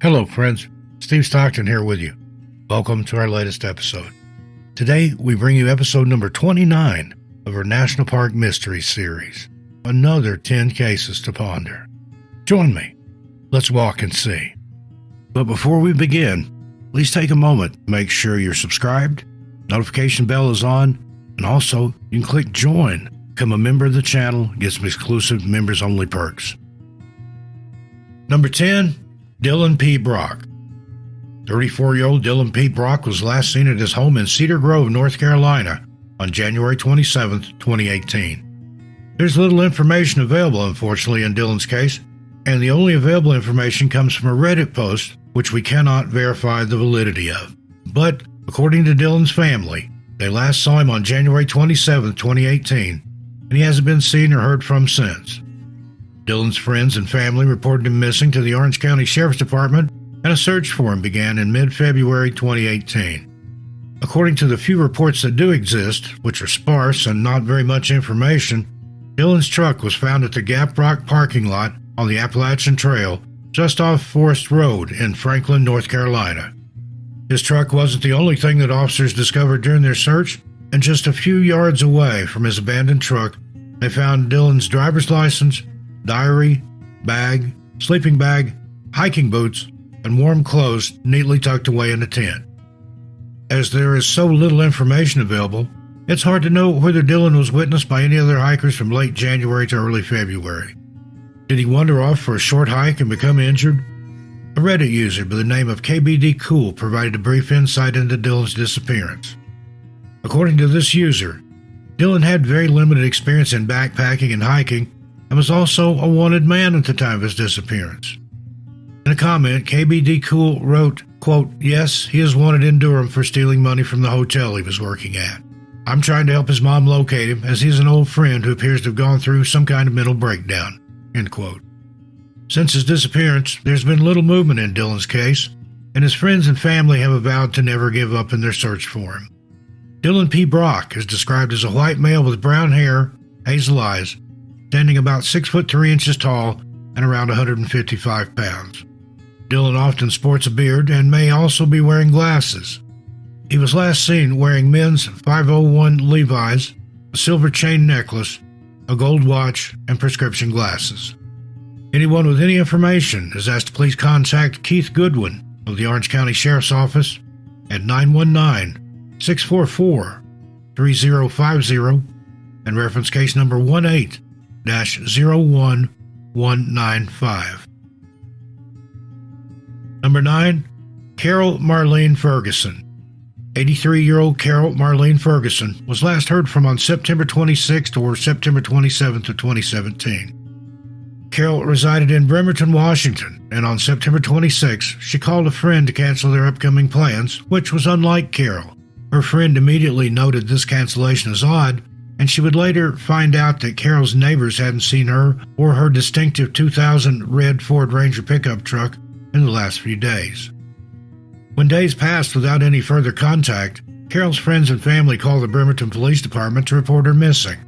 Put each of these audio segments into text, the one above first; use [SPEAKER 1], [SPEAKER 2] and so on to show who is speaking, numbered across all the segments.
[SPEAKER 1] Hello friends, Steve Stockton here with you. Welcome to our latest episode. Today we bring you episode number 29 of our National Park Mystery Series. Another 10 cases to ponder. Join me. Let's walk and see. But before we begin, please take a moment to make sure you're subscribed, notification bell is on, and also you can click join. Become a member of the channel, get some exclusive members-only perks. Number 10, Dylan P. Brock. 34-year-old Dylan P. Brock was last seen at his home in Cedar Grove, North Carolina on January 27, 2018. There's little information available, unfortunately, in Dylan's case, and the only available information comes from a Reddit post, which we cannot verify the validity of. But, according to Dylan's family, they last saw him on January 27, 2018, and he hasn't been seen or heard from since. Dylan's friends and family reported him missing to the Orange County Sheriff's Department, and a search for him began in mid-February 2018. According to the few reports that do exist, which are sparse and not very much information, Dylan's truck was found at the Gap Rock parking lot on the Appalachian Trail just off Forest Road in Franklin, North Carolina. His truck wasn't the only thing that officers discovered during their search, and just a few yards away from his abandoned truck, they found Dylan's driver's license, diary, bag, sleeping bag, hiking boots, and warm clothes neatly tucked away in a tent. As there is so little information available, it's hard to know whether Dylan was witnessed by any other hikers from late January to early February. Did he wander off for a short hike and become injured? A Reddit user by the name of KBD Cool provided a brief insight into Dylan's disappearance. According to this user, Dylan had very limited experience in backpacking and hiking, and was also a wanted man at the time of his disappearance. In a comment, KBD Cool wrote, quote, "Yes, he is wanted in Durham for stealing money from the hotel he was working at. I'm trying to help his mom locate him, as he's an old friend who appears to have gone through some kind of mental breakdown." End quote. Since his disappearance, there's been little movement in Dylan's case, and his friends and family have vowed to never give up in their search for him. Dylan P. Brock is described as a white male with brown hair, hazel eyes, standing about 6 foot 3 inches tall and around 155 pounds. Dylan often sports a beard and may also be wearing glasses. He was last seen wearing men's 501 Levi's, a silver chain necklace, a gold watch, and prescription glasses. Anyone with any information is asked to please contact Keith Goodwin of the Orange County Sheriff's Office at 919-644-3050 and reference case number 18-01195. Number 9, Carol Marlene Ferguson. 83-year-old Carol Marlene Ferguson was last heard from on September 26th or September 27th of 2017. Carol resided in Bremerton, Washington, and on September 26th, she called a friend to cancel their upcoming plans, which was unlike Carol. Her friend immediately noted this cancellation as odd, and she would later find out that Carol's neighbors hadn't seen her or her distinctive 2000 red Ford Ranger pickup truck in the last few days. When days passed without any further contact, Carol's friends and family called the Bremerton Police Department to report her missing.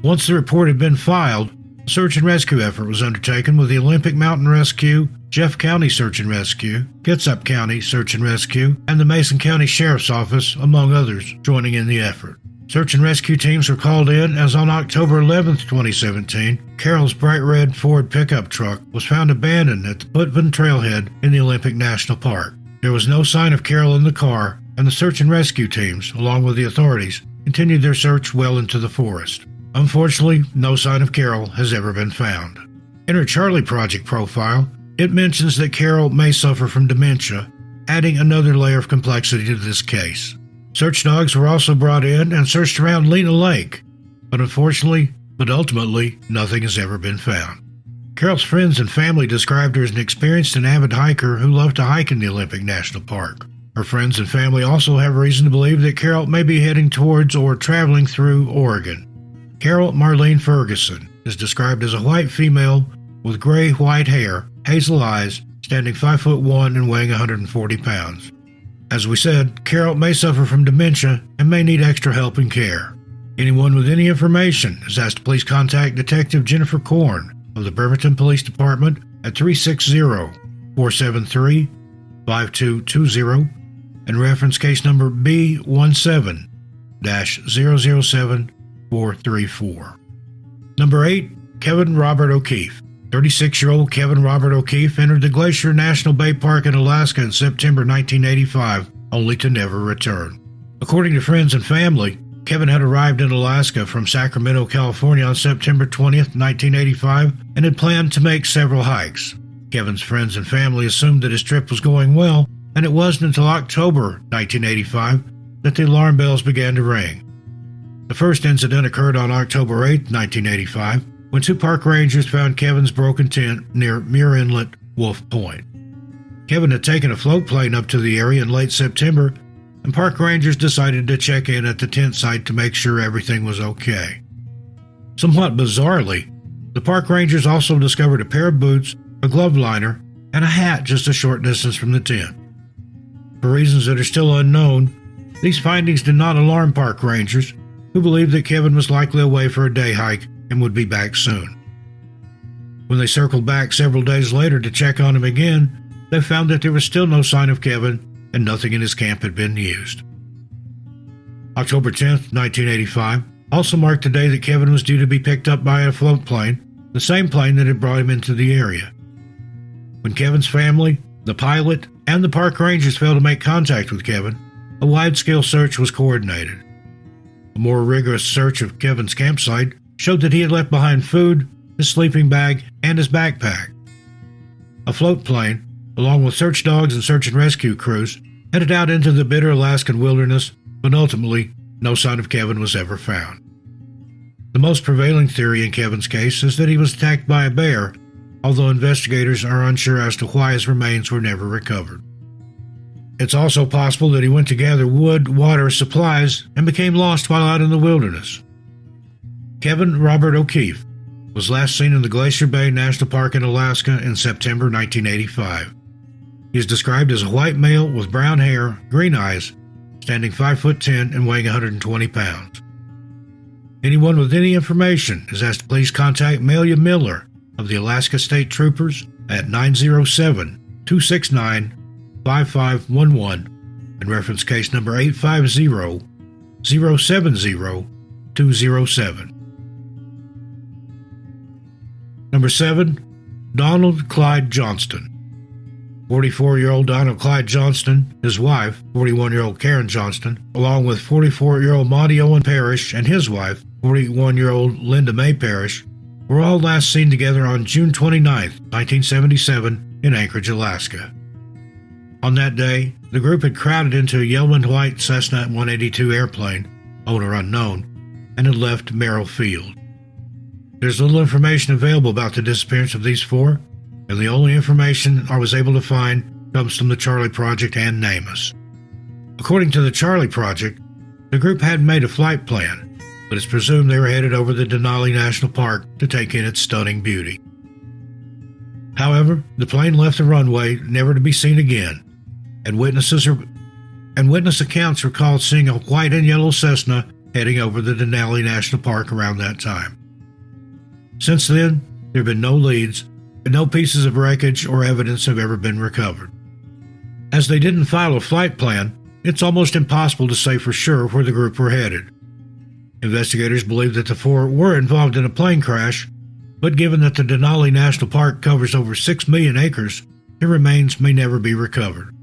[SPEAKER 1] Once the report had been filed, a search and rescue effort was undertaken with the Olympic Mountain Rescue, Jeff County Search and Rescue, Kitsap County Search and Rescue, and the Mason County Sheriff's Office, among others, joining in the effort. Search and rescue teams were called in as on October 11, 2017, Carol's bright red Ford pickup truck was found abandoned at the Putvin Trailhead in the Olympic National Park. There was no sign of Carol in the car, and the search and rescue teams, along with the authorities, continued their search well into the forest. Unfortunately, no sign of Carol has ever been found. In her Charlie Project profile, it mentions that Carol may suffer from dementia, adding another layer of complexity to this case. Search dogs were also brought in and searched around Lena Lake, but ultimately, nothing has ever been found. Carol's friends and family described her as an experienced and avid hiker who loved to hike in the Olympic National Park. Her friends and family also have reason to believe that Carol may be heading towards or traveling through Oregon. Carol Marlene Ferguson is described as a white female with gray-white hair, hazel eyes, standing 5'1" and weighing 140 pounds. As we said, Carol may suffer from dementia and may need extra help and care. Anyone with any information is asked to please contact Detective Jennifer Korn of the Bremerton Police Department at 360-4 473-5220 and reference case number B17-007434. Number 8, Kevin Robert O'Keefe. 36-year-old Kevin Robert O'Keefe entered the Glacier National Bay Park in Alaska in September 1985, only to never return. According to friends and family, Kevin had arrived in Alaska from Sacramento, California on September 20th, 1985, and had planned to make several hikes. Kevin's friends and family assumed that his trip was going well, and it wasn't until October 1985 that the alarm bells began to ring. The first incident occurred on October 8, 1985, when 2 park rangers found Kevin's broken tent near Muir Inlet, Wolf Point. Kevin had taken a float plane up to the area in late September, and park rangers decided to check in at the tent site to make sure everything was okay. Somewhat bizarrely, the park rangers also discovered a pair of boots, a glove liner, and a hat just a short distance from the tent. For reasons that are still unknown, these findings did not alarm park rangers, who believed that Kevin was likely away for a day hike and would be back soon. When they circled back several days later to check on him again, they found that there was still no sign of Kevin and nothing in his camp had been used. October 10th, 1985, also marked the day that Kevin was due to be picked up by a float plane, the same plane that had brought him into the area. When Kevin's family, the pilot, and the park rangers failed to make contact with Kevin, a wide-scale search was coordinated. A more rigorous search of Kevin's campsite showed that he had left behind food, his sleeping bag, and his backpack. A float plane, along with search dogs and search and rescue crews, headed out into the bitter Alaskan wilderness, but ultimately, no sign of Kevin was ever found. The most prevailing theory in Kevin's case is that he was attacked by a bear, although investigators are unsure as to why his remains were never recovered. It's also possible that he went to gather wood, water, supplies, and became lost while out in the wilderness. Kevin Robert O'Keefe was last seen in the Glacier Bay National Park in Alaska in September 1985. He is described as a white male with brown hair, green eyes, standing 5'10" and weighing 120 pounds. Anyone with any information is asked to please contact Melia Miller of the Alaska State Troopers at 907-269-5511 and reference case number 850-070-207. Number 7, Donald Clyde Johnston. 44-year-old Donald Clyde Johnston, his wife, 41-year-old Karen Johnston, along with 44-year-old Monty Owen Parrish and his wife, 41-year-old Linda Mae Parrish, were all last seen together on June 29, 1977, in Anchorage, Alaska. On that day, the group had crowded into a yellow and white Cessna 182 airplane, owner unknown, and had left Merrill Field. There's little information available about the disappearance of these 4, and the only information I was able to find comes from the Charlie Project and NamUs. According to the Charlie Project, the group hadn't made a flight plan, but it's presumed they were headed over the Denali National Park to take in its stunning beauty. However, the plane left the runway never to be seen again, and witness accounts recalled seeing a white and yellow Cessna heading over the Denali National Park around that time. Since then, there have been no leads, and no pieces of wreckage or evidence have ever been recovered. As they didn't file a flight plan, it's almost impossible to say for sure where the group were headed. Investigators believe that the 4 were involved in a plane crash, but given that the Denali National Park covers over 6 million acres, their remains may never be recovered.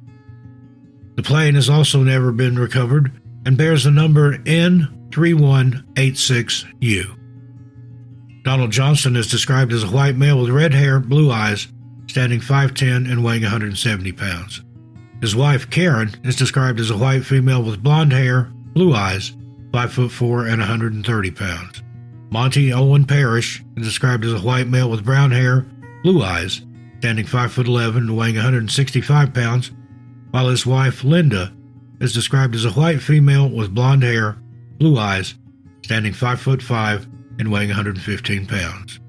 [SPEAKER 1] The plane has also never been recovered and bears the number N3186U. Donald Johnston is described as a white male with red hair, blue eyes, standing 5'10" and weighing 170 pounds. His wife, Karen, is described as a white female with blonde hair, blue eyes, 5'4" and 130 pounds. Monty Owen Parrish is described as a white male with brown hair, blue eyes, standing 5'11" and weighing 165 pounds, while his wife, Linda, is described as a white female with blonde hair, blue eyes, standing 5'5" and weighing 115 pounds.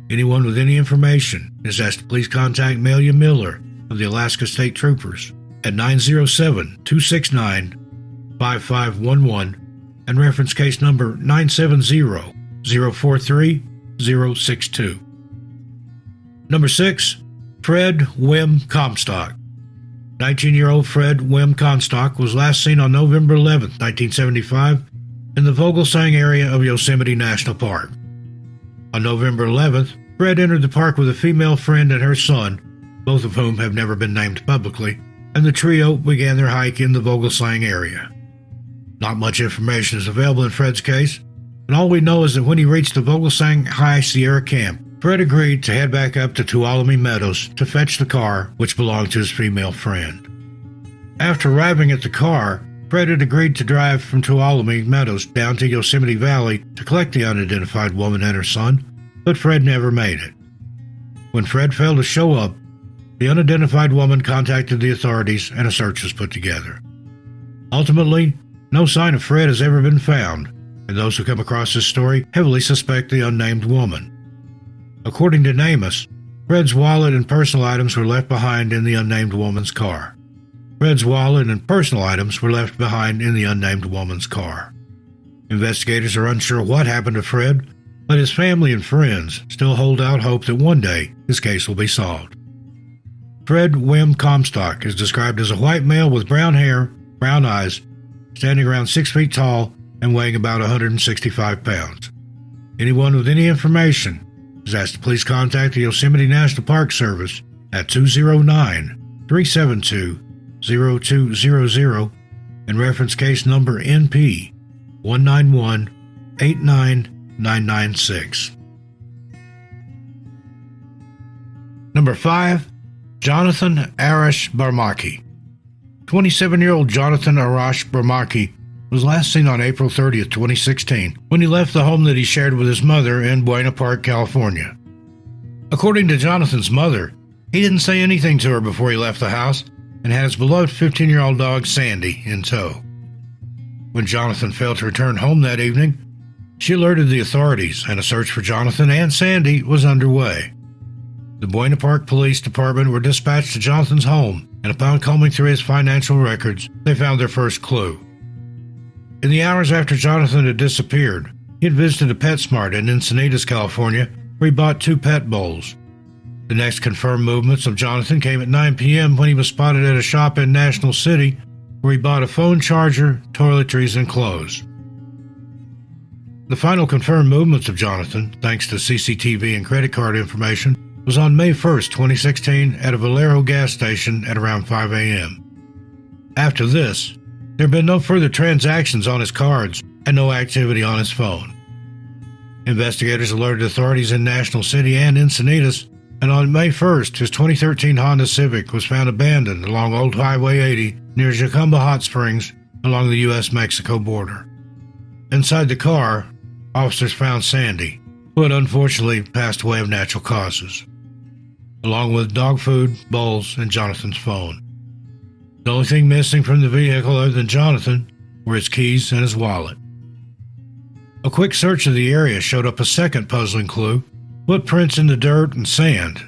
[SPEAKER 1] Anyone with any information is asked to please contact Melia Miller of the Alaska State Troopers at 907-269-5511 and reference case number 970-043-062. Number 6, Fred Whim Comstock. 19-year-old Fred Whim Comstock was last seen on November 11, 1975, in the Vogelsang area of Yosemite National Park. On November 11th, Fred entered the park with a female friend and her son, both of whom have never been named publicly, and the trio began their hike in the Vogelsang area. Not much information is available in Fred's case, and all we know is that when he reached the Vogelsang High Sierra camp, Fred agreed to head back up to Tuolumne Meadows to fetch the car which belonged to his female friend. After arriving at the car, Fred had agreed to drive from Tuolumne Meadows down to Yosemite Valley to collect the unidentified woman and her son, but Fred never made it. When Fred failed to show up, the unidentified woman contacted the authorities and a search was put together. Ultimately, no sign of Fred has ever been found, and those who come across this story heavily suspect the unnamed woman. According to NamUs, Fred's wallet and personal items were left behind in the unnamed woman's car. Fred's wallet and personal items were left behind in the unnamed woman's car. Investigators are unsure what happened to Fred, but his family and friends still hold out hope that one day his case will be solved. Fred Whim Comstock is described as a white male with brown hair, brown eyes, standing around 6 feet tall and weighing about 165 pounds. Anyone with any information is asked to please contact the Yosemite National Park Service at 209-372-0200 and reference case number NP 191-89996. Number 5. Jonathan Arash Baki. 27-year-old Jonathan Arash Baki was last seen on April 30, 2016, when he left the home that he shared with his mother in Buena Park, California. According to Jonathan's mother, he didn't say anything to her before he left the house and had his beloved 15-year-old dog Sandy in tow. When Jonathan failed to return home that evening, she alerted the authorities and a search for Jonathan and Sandy was underway. The Buena Park Police Department were dispatched to Jonathan's home, and upon combing through his financial records, they found their first clue. In the hours after Jonathan had disappeared, he had visited a PetSmart in Encinitas, California, where he bought 2 pet bowls. The next confirmed movements of Jonathan came at 9 p.m. when he was spotted at a shop in National City, where he bought a phone charger, toiletries, and clothes. The final confirmed movements of Jonathan, thanks to CCTV and credit card information, was on May 1, 2016 at a Valero gas station at around 5 a.m. After this, there have been no further transactions on his cards and no activity on his phone. Investigators alerted authorities in National City and Encinitas, and on May 1st, his 2013 Honda Civic was found abandoned along Old Highway 80 near Jacumba Hot Springs along the U.S.-Mexico border. Inside the car, officers found Sandy, who had unfortunately passed away of natural causes, along with dog food, bowls, and Jonathan's phone. The only thing missing from the vehicle other than Jonathan were his keys and his wallet. A quick search of the area showed up a second puzzling clue: footprints in the dirt and sand.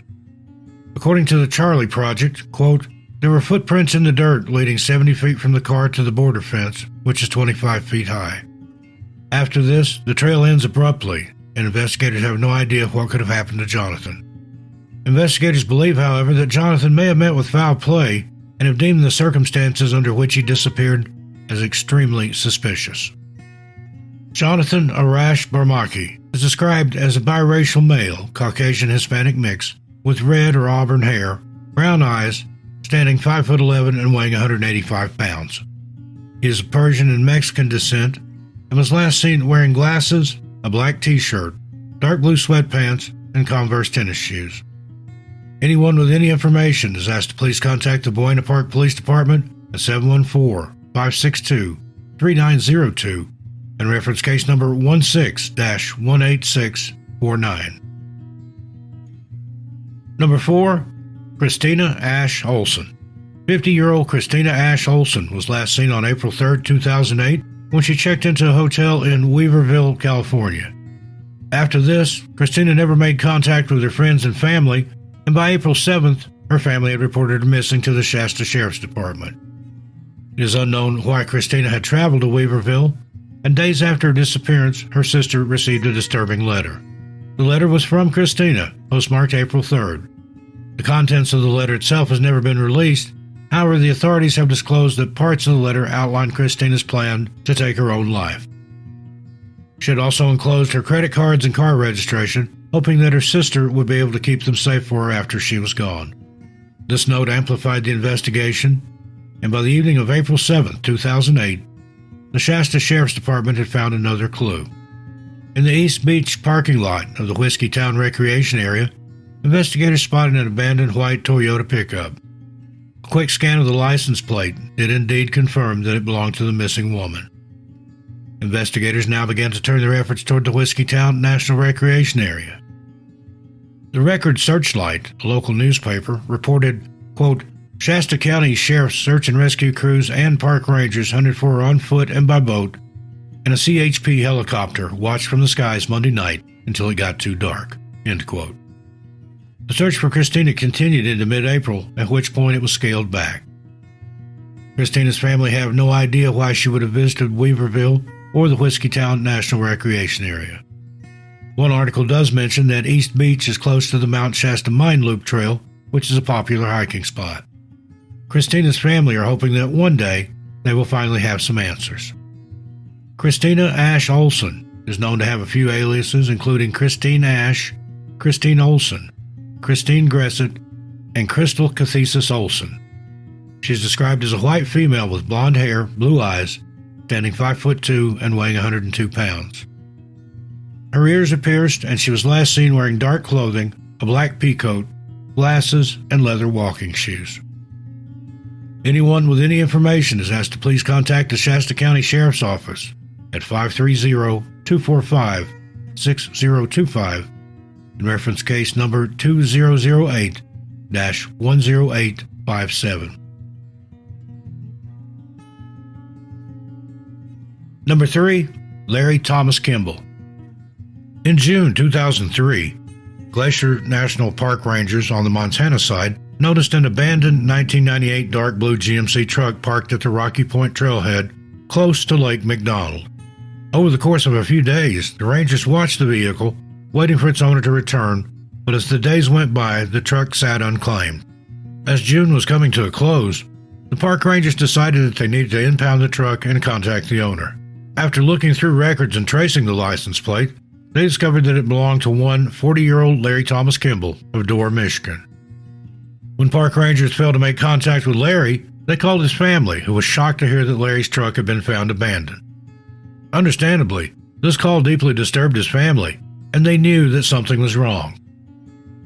[SPEAKER 1] According to the Charlie Project, quote, there were footprints in the dirt leading 70 feet from the car to the border fence, which is 25 feet high. After this, the trail ends abruptly, and investigators have no idea what could have happened to Jonathan. Investigators believe, however, that Jonathan may have met with foul play and have deemed the circumstances under which he disappeared as extremely suspicious. Jonathan Arash Baki is described as a biracial male, Caucasian-Hispanic mix, with red or auburn hair, brown eyes, standing 5'11" and weighing 185 pounds. He is of Persian and Mexican descent and was last seen wearing glasses, a black t-shirt, dark blue sweatpants, and Converse tennis shoes. Anyone with any information is asked to please contact the Buena Park Police Department at 714-562-3902 and reference case number 16-18649. Number 4. Christina Ash Olsen. 50-year-old Christina Ash Olsen was last seen on April 3, 2008, when she checked into a hotel in Weaverville, California. After this, Christina never made contact with her friends and family, and by April 7th, her family had reported her missing to the Shasta Sheriff's Department. It is unknown why Christina had traveled to Weaverville, and days after her disappearance, her sister received a disturbing letter. The letter was from Christina, postmarked April 3rd. The contents of the letter itself has never been released. However, the authorities have disclosed that parts of the letter outline Christina's plan to take her own life. She had also enclosed her credit cards and car registration, hoping that her sister would be able to keep them safe for her after she was gone. This note amplified the investigation, and by the evening of April 7, 2008, the Shasta Sheriff's Department had found another clue. In the East Beach parking lot of the Whiskey Town Recreation Area, investigators spotted an abandoned white Toyota pickup. A quick scan of the license plate did indeed confirm that it belonged to the missing woman. Investigators now began to turn their efforts toward the Whiskey Town National Recreation Area. The Record Searchlight, a local newspaper, reported, quote, Shasta County Sheriff's search and rescue crews and park rangers hunted for her on foot and by boat, and a CHP helicopter watched from the skies Monday night until it got too dark, end quote. The search for Christina continued into mid-April, at which point it was scaled back. Christina's family have no idea why she would have visited Weaverville or the Whiskey Town National Recreation Area. One article does mention that East Beach is close to the Mount Shasta Mine Loop Trail, which is a popular hiking spot. Christina's family are hoping that one day they will finally have some answers. Christina Ash Olsen is known to have a few aliases, including Christine Ash, Christine Olsen, Christine Gressett, and Crystal Cathesis Olsen. She is described as a white female with blonde hair, blue eyes, standing 5'2" and weighing 102 pounds. Her ears are pierced, and she was last seen wearing dark clothing, a black peacoat, glasses, and leather walking shoes. Anyone with any information is asked to please contact the Shasta County Sheriff's Office at 530-245-6025 and reference case number 2008-10857. Number 3. Larry Thomas Kimble. In June 2003, Glacier National Park Rangers on the Montana side noticed an abandoned 1998 dark blue GMC truck parked at the Rocky Point trailhead close to Lake McDonald. Over the course of a few days, the Rangers watched the vehicle, waiting for its owner to return, but as the days went by, the truck sat unclaimed. As June was coming to a close, the park rangers decided that they needed to impound the truck and contact the owner. After looking through records and tracing the license plate, they discovered that it belonged to one 40-year-old Larry Thomas Kimble of Dorr, Michigan. When park rangers failed to make contact with Larry, they called his family, who was shocked to hear that Larry's truck had been found abandoned. Understandably, this call deeply disturbed his family, and they knew that something was wrong.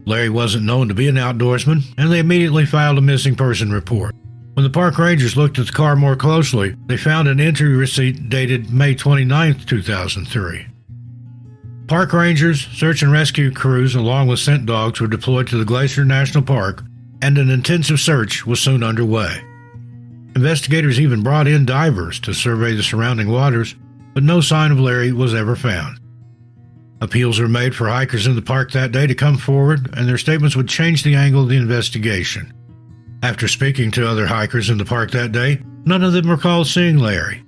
[SPEAKER 1] Larry wasn't known to be an outdoorsman, and they immediately filed a missing person report. When the park rangers looked at the car more closely, they found an entry receipt dated May 29, 2003. Park rangers, search and rescue crews, along with scent dogs, were deployed to the Glacier National Park, and an intensive search was soon underway. Investigators even brought in divers to survey the surrounding waters, but no sign of Larry was ever found. Appeals were made for hikers in the park that day to come forward, and their statements would change the angle of the investigation. After speaking to other hikers in the park that day, none of them recalled seeing Larry.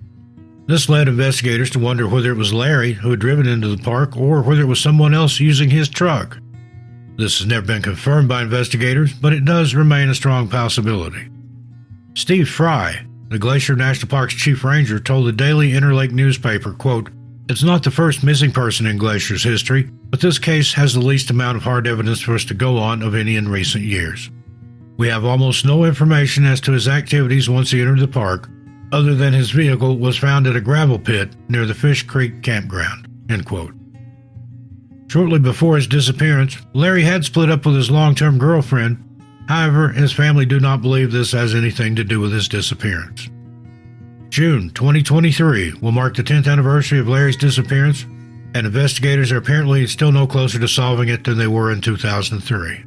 [SPEAKER 1] This led investigators to wonder whether it was Larry who had driven into the park or whether it was someone else using his truck. This has never been confirmed by investigators, but it does remain a strong possibility. Steve Fry, the Glacier National Park's chief ranger, told the Daily Interlake newspaper, quote, "It's not the first missing person in Glacier's history, but this case has the least amount of hard evidence for us to go on of any in recent years. We have almost no information as to his activities once he entered the park, other than his vehicle was found at a gravel pit near the Fish Creek campground," end quote. Shortly before his disappearance, Larry had split up with his long-term girlfriend. However, his family do not believe this has anything to do with his disappearance. June 2023 will mark the 10th anniversary of Larry's disappearance, and investigators are apparently still no closer to solving it than they were in 2003.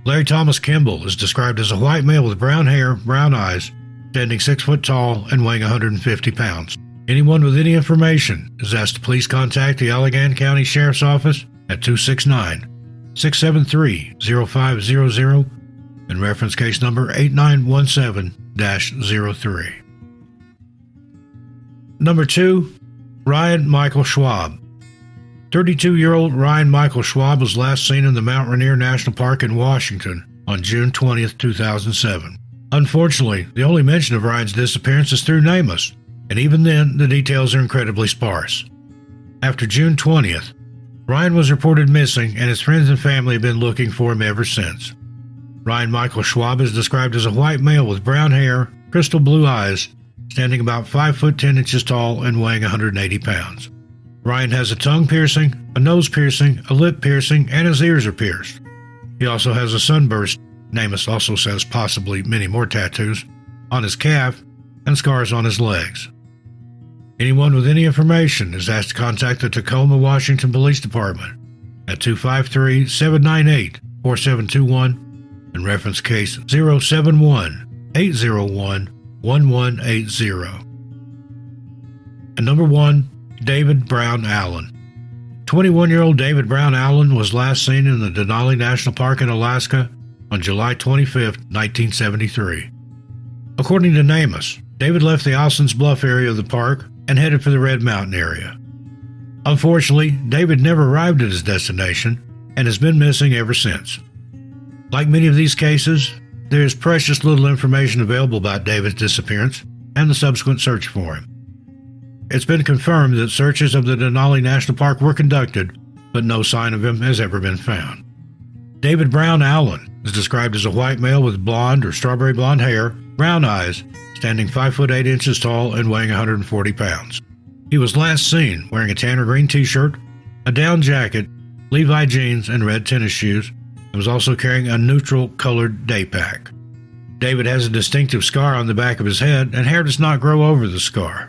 [SPEAKER 1] Larry Thomas Kimble is described as a white male with brown hair, brown eyes, standing 6 foot tall and weighing 150 pounds. Anyone with any information is asked to please contact the Allegan County Sheriff's Office at 269-673-0500 and reference case number 8917-03. Number 2. Ryan Michael Schwab. 32-year-old Ryan Michael Schwab was last seen in the Mount Rainier National Park in Washington on June 20th, 2007. Unfortunately, the only mention of Ryan's disappearance is through NamUs, and even then, the details are incredibly sparse. After June 20th, Ryan was reported missing, and his friends and family have been looking for him ever since. Ryan Michael Schwab is described as a white male with brown hair, crystal blue eyes, standing about 5 foot 10 inches tall and weighing 180 pounds. Ryan has a tongue piercing, a nose piercing, a lip piercing, and his ears are pierced. He also has a sunburst, NamUs also says possibly many more tattoos, on his calf and scars on his legs. Anyone with any information is asked to contact the Tacoma, Washington Police Department at 253-798-4721 and reference case 071-801-1180. And number 1, David Brown Allen. 21-year-old David Brown Allen was last seen in the Denali National Park in Alaska on July 25, 1973. According to NamUs, David left the Alson's Bluff area of the park and headed for the Red Mountain area. Unfortunately, David never arrived at his destination and has been missing ever since. Like many of these cases, there is precious little information available about David's disappearance and the subsequent search for him. It's been confirmed that searches of the Denali National Park were conducted, but no sign of him has ever been found. David Brown Allen is described as a white male with blonde or strawberry blonde hair, brown eyes, standing 5 foot 8 inches tall and weighing 140 pounds. He was last seen wearing a tan or green t-shirt, a down jacket, Levi jeans, and red tennis shoes, and was also carrying a neutral-colored day pack. David has a distinctive scar on the back of his head, and hair does not grow over the scar.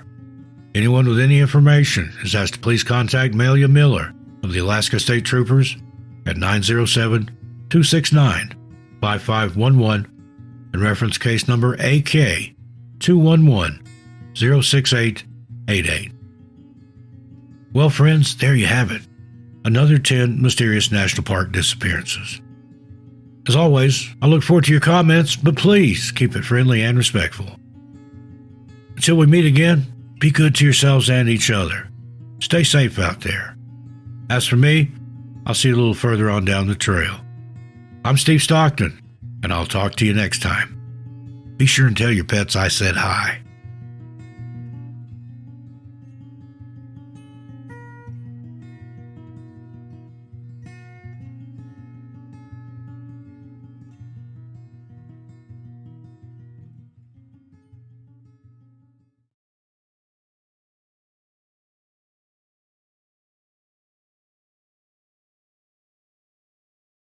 [SPEAKER 1] Anyone with any information is asked to please contact Malia Miller of the Alaska State Troopers at 907-269-5511 and reference case number AK 211-06888. Well, friends, there you have it. Another 10 mysterious national park disappearances. As always, I look forward to your comments, but please keep it friendly and respectful. Until we meet again, be good to yourselves and each other. Stay safe out there. As for me, I'll see you a little further on down the trail. I'm Steve Stockton, and I'll talk to you next time. Be sure and tell your pets I said hi.